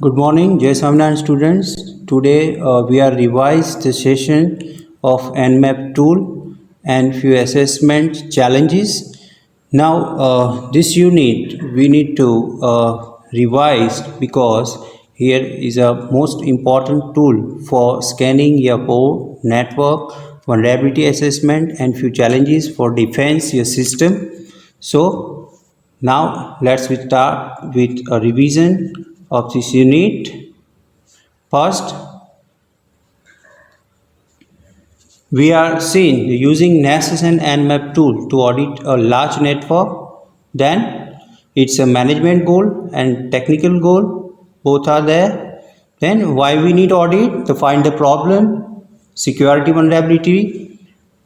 Good morning, Jai Swaminarayan students. Today we are revised the session of Nmap tool and few assessment challenges. Now this unit we need to revise because here is a most important tool for scanning your board, network, vulnerability assessment and few challenges for defense your system. So now let's start with a revision of this unit. First, we are seen using NASS and Nmap tool to audit a large network. Then it's a management goal and technical goal. Both are there. Then why we need audit? To find the problem, security vulnerability,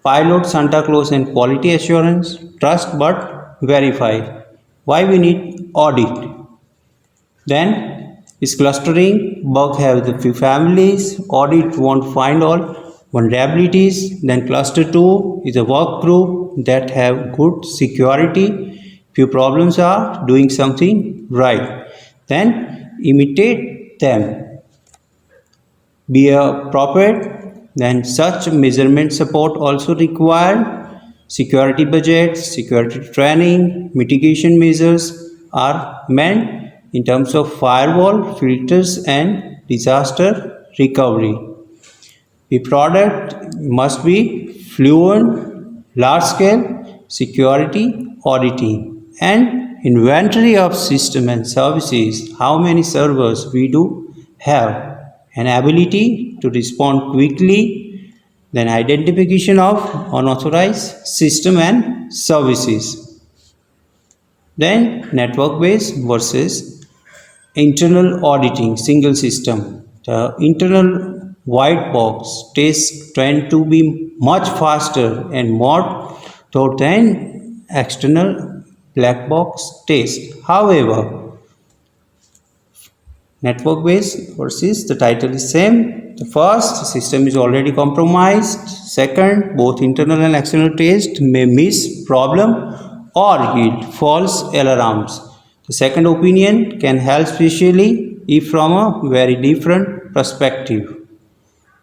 pilot Santa Claus and quality assurance, trust but verify. Why we need audit? Then is clustering, bug have the few families, audit won't find all vulnerabilities. Then cluster 2 is a work group that have good security. Few problems are doing something right. Then imitate them. Be appropriate. Then such measurement support also required. Security budgets, security training, mitigation measures are meant in terms of firewall, filters and disaster recovery. The product must be fluent, large scale security auditing and inventory of system and services, how many servers we do have, an ability to respond quickly, then identification of unauthorized system and services. Then network based versus internal auditing single system. The internal white box tests tend to be much faster and more thorough than external black box test. However, network based versus the title is same. The first, system is already compromised. Second, both internal and external test may miss problem or yield false alarms. The second opinion can help, especially if from a very different perspective.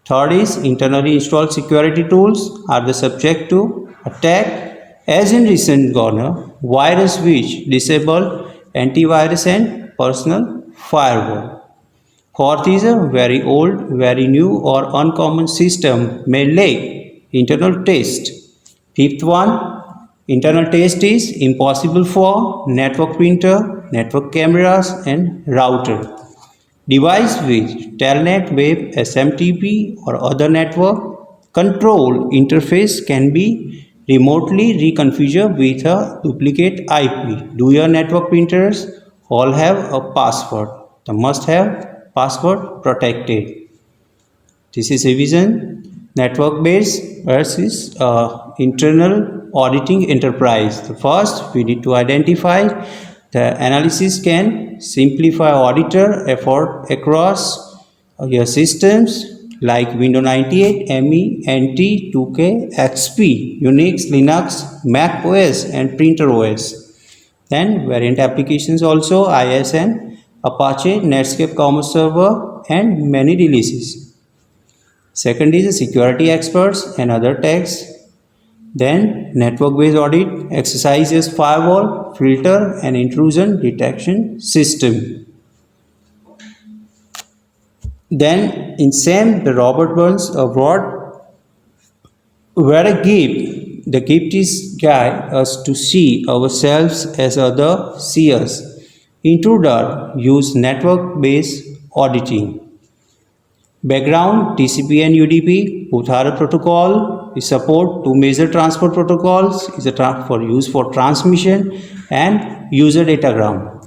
Third is internally installed security tools are the subject to attack, as in recent Garner virus which disable antivirus and personal firewall. Fourth is a very old, very new or uncommon system may lack internal test. Fifth one, internal test is impossible for network printer, network cameras and router. Device with Telnet, Web, SMTP or other network control interface can be remotely reconfigured with a duplicate IP. Do your network printers all have a password? They must have password protected. This is revision. Network based versus internal auditing enterprise. The first, we need to identify the analysis can simplify auditor effort across your systems like Windows 98, ME, NT, 2K, XP, Unix, Linux, Mac OS and Printer OS. Then variant applications also ISN, Apache, Netscape Commerce Server and many releases. Second is the security experts and other tags. Then network-based audit exercises firewall, filter and intrusion detection system. Then in same the Robert Burns award where a gift. The gift is guide us to see ourselves as other see us. Intruder use network-based auditing. Background TCP and UDP both are a protocol. We support two major transport protocols is for use for transmission and user datagram.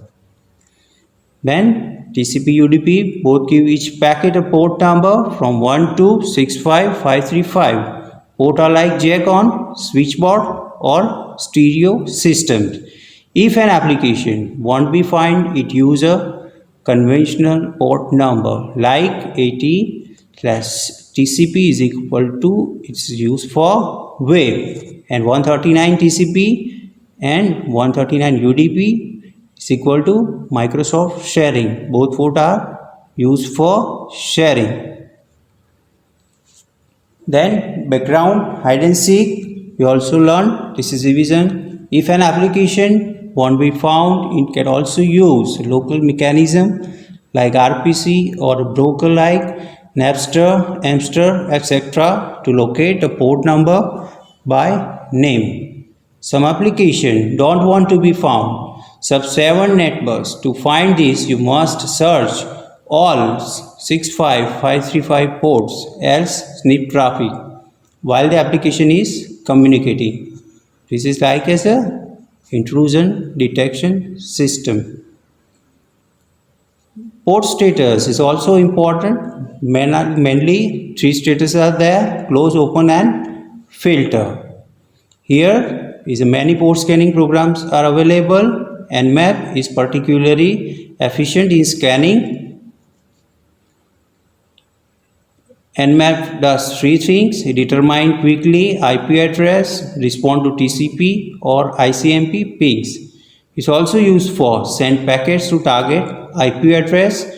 Then TCP UDP both give each packet a port number from 1 to 65535. Port are like jack on switchboard or stereo systems. If an application won't be find, it use a conventional port number like 80 TCP is equal to it's used for web and 139 TCP and 139 UDP is equal to Microsoft sharing. Both port are used for sharing. Then background hide and seek, we also learned this is revision. If an application won't be found, it can also use local mechanism like RPC or a broker like Napster, Amster, etc. to locate a port number by name. Some applications don't want to be found. Sub-7 networks. To find this, you must search all 65535 ports, else snip traffic while the application is communicating. This is like as a intrusion detection system. Port status is also important. Mainly three status are there: close, open and filter. Here is many port scanning programs are available. Nmap is particularly efficient in scanning. Nmap does three things: determine quickly IP address, respond to TCP or ICMP pings. It's also used for send packets to target IP address.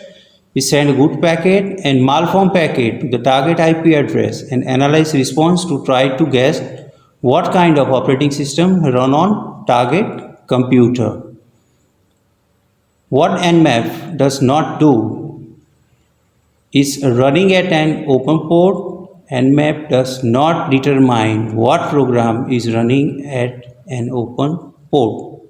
We send a good packet and malform packet to the target IP address and analyze response to try to guess what kind of operating system run on target computer. What Nmap does not do is running at an open port. Nmap does not determine what program is running at an open port.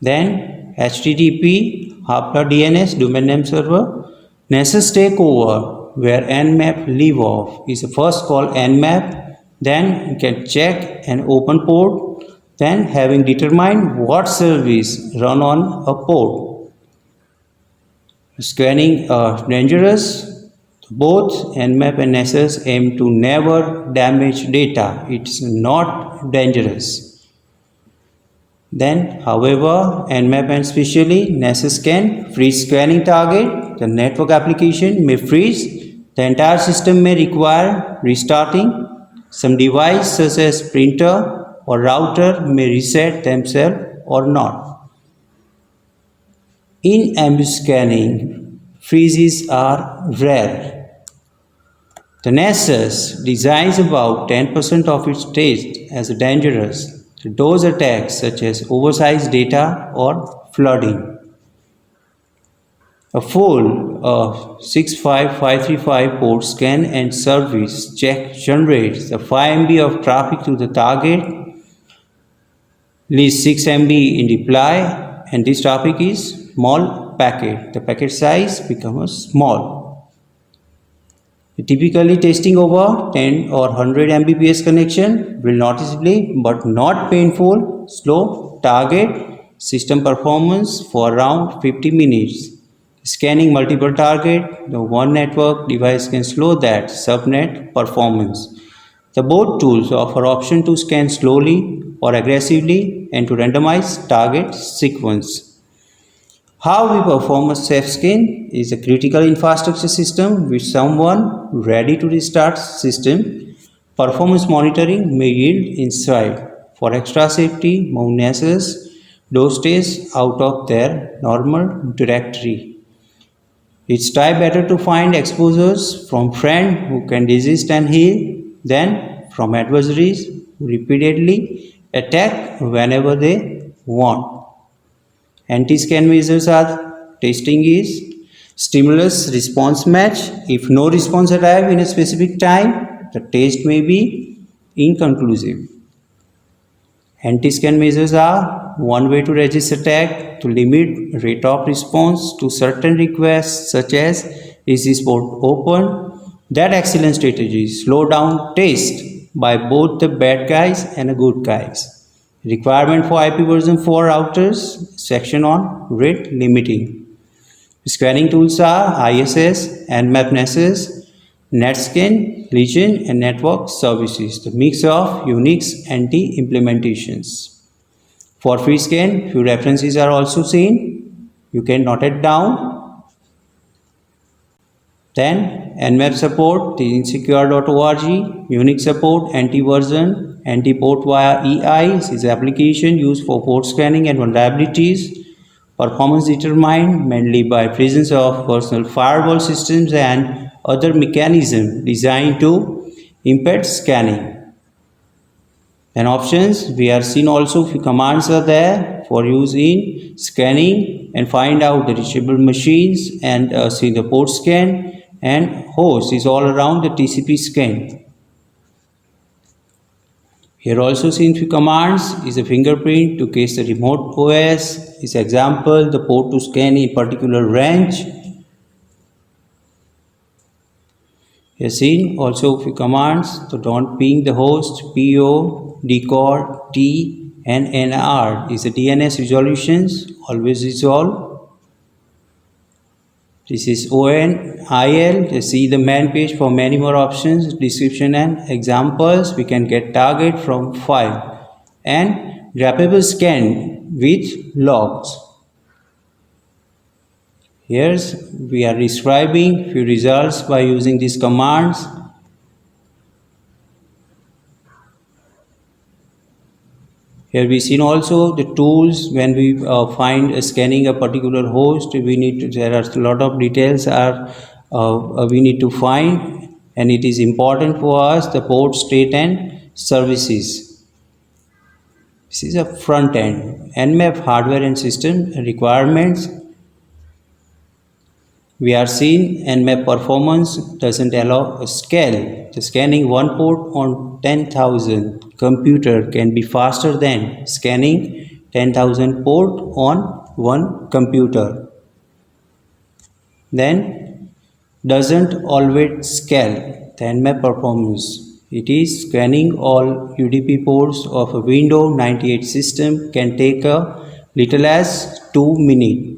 Then HTTP, Habla DNS, domain name server, Nessus takeover, where Nmap leave off, is first called Nmap. Then you can check an open port. Then having determined what service run on a port. Scanning are dangerous. Both Nmap and Nessus aim to never damage data. It's not dangerous. Then, however, Nmap and especially Nessus can freeze scanning target. The network application may freeze. The entire system may require restarting. Some device such as printer or router may reset themselves or not. In ambush scanning, freezes are rare. The Nessus designs about 10% of its test as dangerous to those attacks such as oversized data or flooding. A full 65535 port scan and service check generates the 5 MB of traffic to the target, leaves 6 MB in reply, and this traffic is small packet. The packet size becomes small. Typically testing over 10 or 100 Mbps connection will noticeably but not painful slow target system performance for around 50 minutes. Scanning multiple target, the one network device can slow that subnet performance. The both tools offer option to scan slowly or aggressively and to randomize target sequence. How we perform a safe scan is a critical infrastructure system with someone ready to restart system. Performance monitoring may yield insight. For extra safety, move Nessus those stays out of their normal directory. It's better to find exposures from friends who can resist and heal than from adversaries who repeatedly attack whenever they want. Anti-scan measures are testing is stimulus response match. If no response arrives in a specific time, the test may be inconclusive. Anti-scan measures are one way to resist attack, to limit rate of response to certain requests such as is this port open. That excellent strategy is slow down test by both the bad guys and the good guys. Requirement for IP version 4 routers, section on rate limiting. Scanning tools are ISS, Nmap Nessus, NetScan, Legion and Network Services, the mix of Unix NT implementations. For free scan, few references are also seen. You can note it down. Then Nmap support, the insecure.org, Unix support, anti-version, anti-port via EI is application used for port scanning and vulnerabilities. Performance determined mainly by presence of personal firewall systems and other mechanisms designed to impede scanning. Then options, we are seen also few commands are there for use in scanning and find out the reachable machines and see the port scan, and host is all around the TCP scan. Here also seen few commands is a fingerprint to case the remote OS, is example the port to scan in particular range. Here seen also few commands to don't ping the host, PO, decode, T and NR is the DNS resolutions, always resolve. This is ONIL. You see the main page for many more options, description and examples. We can get target from file and grabbable scan with logs. Here we are describing few results by using these commands. Here we seen also the tools when we find scanning a particular host. We need to, there are a lot of details are we need to find, and it is important for us the port state and services. This is a front end Nmap hardware and system requirements. We are seeing Nmap performance doesn't allow a scale. The scanning one port on 10,000 computer can be faster than scanning 10,000 port on one computer. Then doesn't always scale the Nmap performance. It is scanning all UDP ports of a Windows 98 system can take a little as 2 minutes.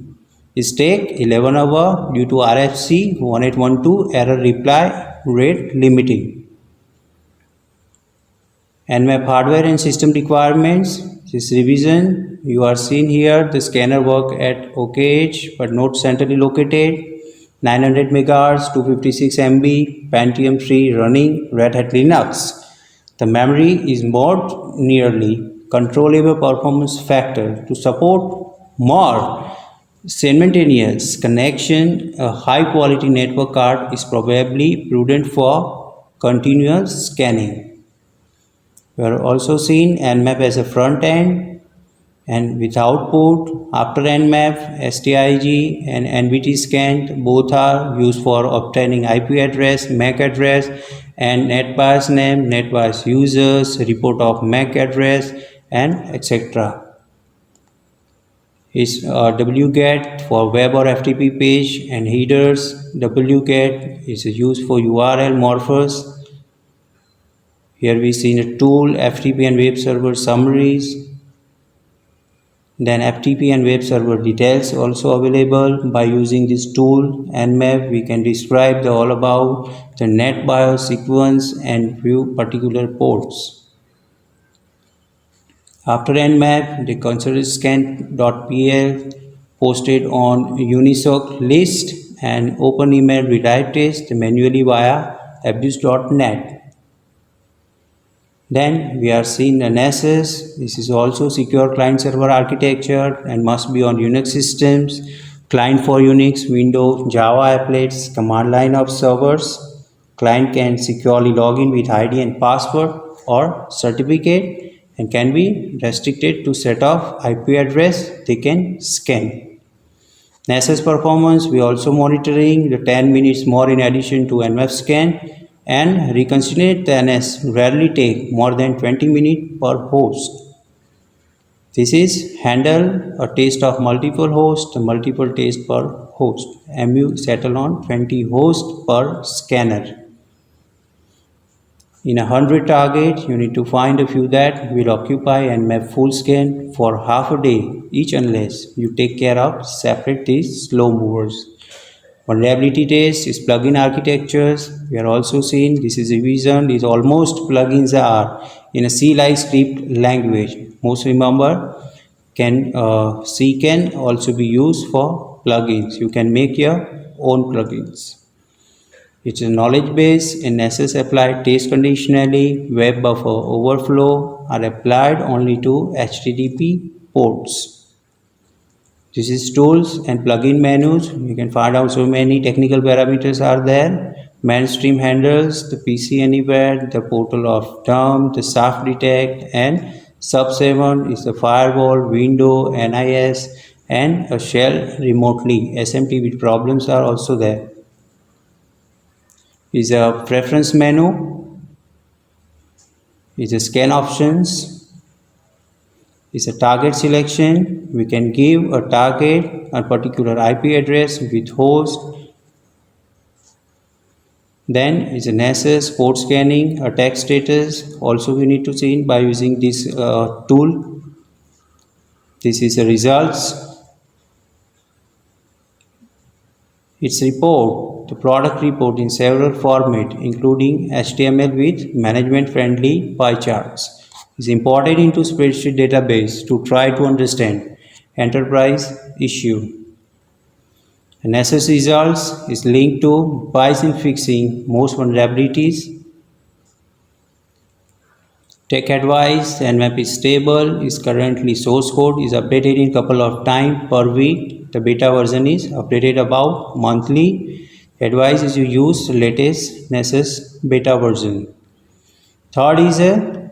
It take 11 hours due to RFC 1812 error reply rate limiting. Nmap hardware and system requirements. This revision you are seeing here the scanner work at OKH but not centrally located. 900 MHz, 256 MB, Pentium 3 running Red Hat Linux. The memory is more nearly controllable performance factor to support more simultaneous connection. A high quality network card is probably prudent for continuous scanning. We are also seeing Nmap as a front end and with output. After Nmap, STIG and NVT scan both are used for obtaining IP address, MAC address and NetBIOS name, NetBIOS users, report of MAC address and etc. Is wget for web or FTP page and headers. wget is used for URL morphers. Here we see a tool FTP and web server summaries. Then FTP and web server details also available. By using this tool Nmap we can describe all about the NetBIOS sequence and few particular ports. After Nmap, the consider scan.pl posted on Unisoc list and open email redirect test manually via abuse.net. Then we are seeing an NSS. This is also secure client server architecture and must be on Unix systems. Client for Unix, Windows, Java applets, command line of servers. Client can securely log in with ID and password or certificate and can be restricted to set of IP address they can scan. NSS performance, we also monitoring the 10 minutes more in addition to Nmap scan and reconciliate the NS rarely take more than 20 minutes per host. This is handle a test of multiple hosts, multiple tests per host. MU settle on 20 hosts per scanner. In 100 target, you need to find a few that will occupy Nmap full scan for half a day each unless you take care of separate these slow movers. Vulnerability test is plugin architectures. We are also seeing this is revision is almost plugins are in a C-like script language. Most remember C can also be used for plugins. You can make your own plugins. It's a knowledge base and NSS applied test conditionally. Web buffer overflow are applied only to HTTP ports. This is tools and plugin menus. You can find out so many technical parameters are there. Mainstream handles, the PC Anywhere, the portal of term, the SAF detect, and sub 7 is the firewall, window, NIS, and a shell remotely. SMT with problems are also there. Is a preference menu, is a scan options, is a target selection. We can give a target a particular IP address with host. Then is a NASS port scanning, attack status. Also we need to change by using this tool. This is the results. Its report, the product report in several formats, including HTML with management-friendly pie charts, is imported into spreadsheet database to try to understand enterprise issue. NASS results is linked to pies in fixing most vulnerabilities. Tech advice, Nmap is stable, is currently source code, is updated in couple of times per week. The beta version is updated about monthly. Advice is you use the latest NASS beta version. Third is a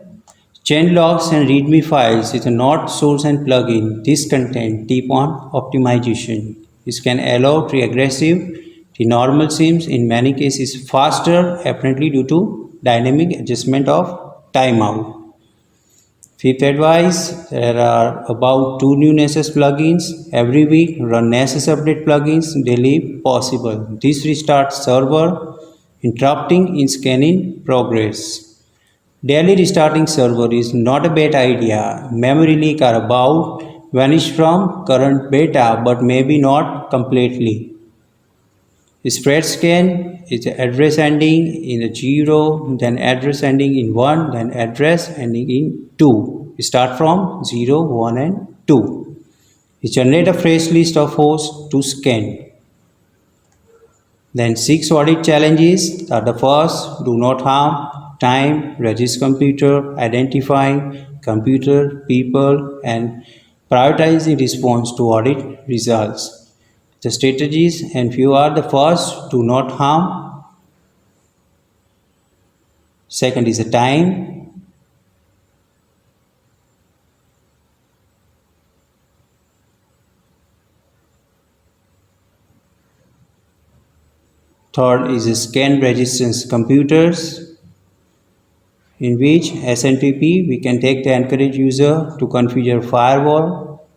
change logs and readme files is a not source and plugin. This content tip on optimization. This can allow regressive. The normal seems in many cases faster, apparently due to dynamic adjustment of timeout. Fifth advice, there are about 2 new NASS plugins every week. Run NASS update plugins daily possible. This restarts server, interrupting in scanning progress. Daily restarting server is not a bad idea. Memory leak are about vanish from current beta but maybe not completely. Spread scan is the address ending in a 0, then address ending in 1, then address ending in 2. We start from 0, 1 and 2. We generate a fresh list of hosts to scan. Then 6 audit challenges are the first, do not harm, time, register computer, identifying computer, people, and prioritizing response to audit results. The strategies and few are the first, do not harm. Second is the time. Third is the scan resistance computers, in which SNTP we can take the encourage user to configure firewall.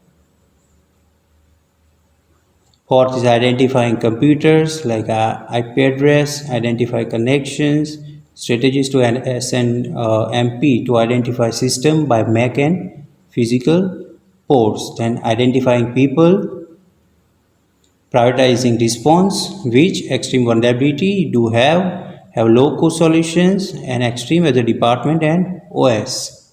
Fourth is identifying computers like IP address, identify connections, strategies to SNMP to identify system by MAC and physical ports. Then identifying people, prioritizing response, which extreme vulnerability do have low cost solutions and extreme as a department and OS.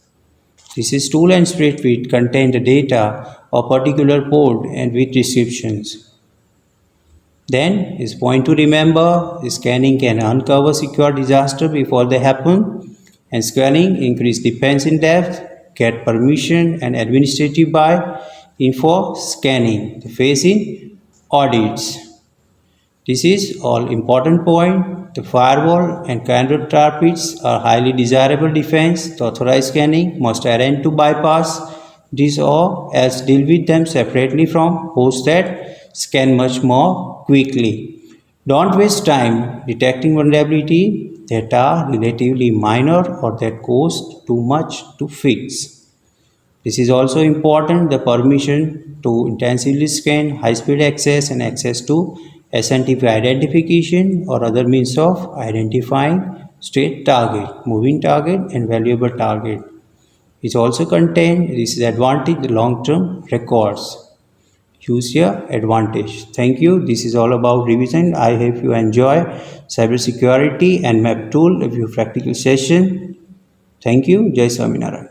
This is tool and spreadsheet contain the data of particular port and with descriptions. Then is point to remember, scanning can uncover secure disaster before they happen, and scanning increase defense in depth, get permission and administrative by info scanning, the phase in audits. This is all important point. The firewall and candidate targets are highly desirable defense. The authorized scanning must arrange to bypass this or else deal with them separately from hosts that scan much more quickly. Don't waste time detecting vulnerability that are relatively minor or that cost too much to fix. This is also important, the permission to intensively scan, high-speed access and access to SNTP identification or other means of identifying state target, moving target and valuable target. It also contains this is advantage the long-term records. Use your advantage. Thank you. This is all about revision. I hope you enjoy cybersecurity and map tool review practical session. Thank you. Jai Swaminarayan.